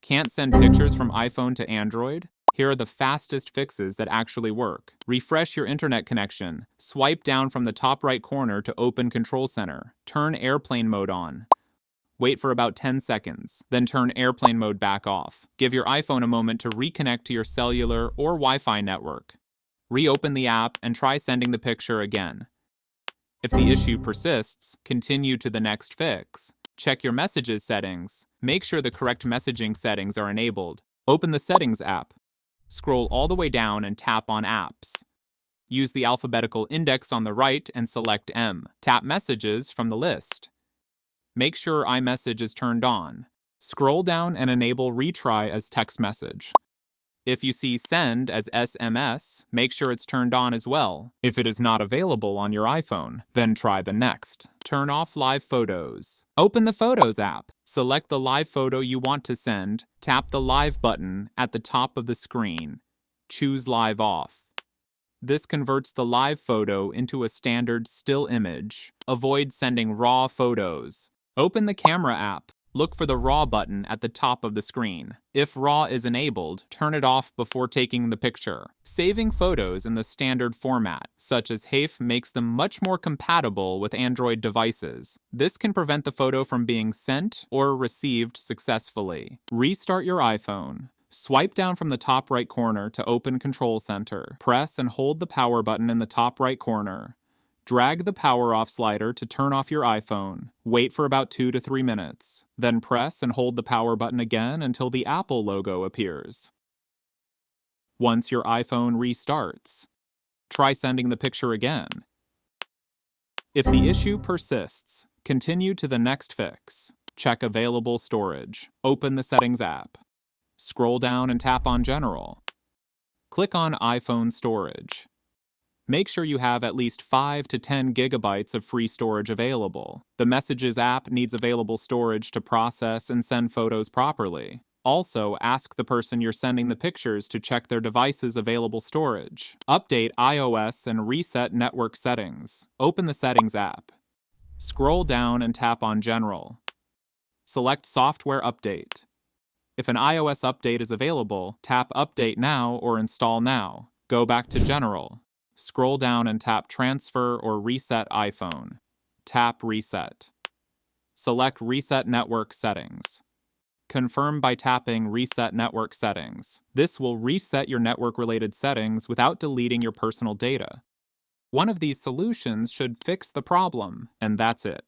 Can't send pictures from iPhone to Android? Here are the fastest fixes that actually work. Refresh your internet connection. Swipe down from the top right corner to open Control Center. Turn airplane mode on. Wait for about 10 seconds, then turn airplane mode back off. Give your iPhone a moment to reconnect to your cellular or Wi-Fi network. Reopen the app and try sending the picture again. If the issue persists, continue to the next fix. Check your messages settings. Make sure the correct messaging settings are enabled. Open the Settings app. Scroll all the way down and tap on Apps. Use the alphabetical index on the right and select M. Tap Messages from the list. Make sure iMessage is turned on. Scroll down and enable Retry as text message. If you see Send as SMS, make sure it's turned on as well. If it is not available on your iPhone, then try the next. Turn off Live Photos. Open the Photos app. Select the live photo you want to send. Tap the Live button at the top of the screen. Choose Live off. This converts the live photo into a standard still image. Avoid sending RAW photos. Open the Camera app. Look for the RAW button at the top of the screen. If RAW is enabled, turn it off before taking the picture. Saving photos in the standard format, such as HEIF, makes them much more compatible with Android devices. This can prevent the photo from being sent or received successfully. Restart your iPhone. Swipe down from the top right corner to open Control Center. Press and hold the power button in the top right corner. Drag the power off slider to turn off your iPhone. Wait for about 2 to 3 minutes. Then press and hold the power button again until the Apple logo appears. Once your iPhone restarts, try sending the picture again. If the issue persists, continue to the next fix. Check available storage. Open the Settings app. Scroll down and tap on General. Click on iPhone Storage. Make sure you have at least 5 to 10 gigabytes of free storage available. The Messages app needs available storage to process and send photos properly. Also, ask the person you're sending the pictures to check their device's available storage. Update iOS and reset network settings. Open the Settings app. Scroll down and tap on General. Select Software Update. If an iOS update is available, tap Update Now or Install Now. Go back to General. Scroll down and tap Transfer or Reset iPhone. Tap Reset. Select Reset Network Settings. Confirm by tapping Reset Network Settings. This will reset your network-related settings without deleting your personal data. One of these solutions should fix the problem, and that's it.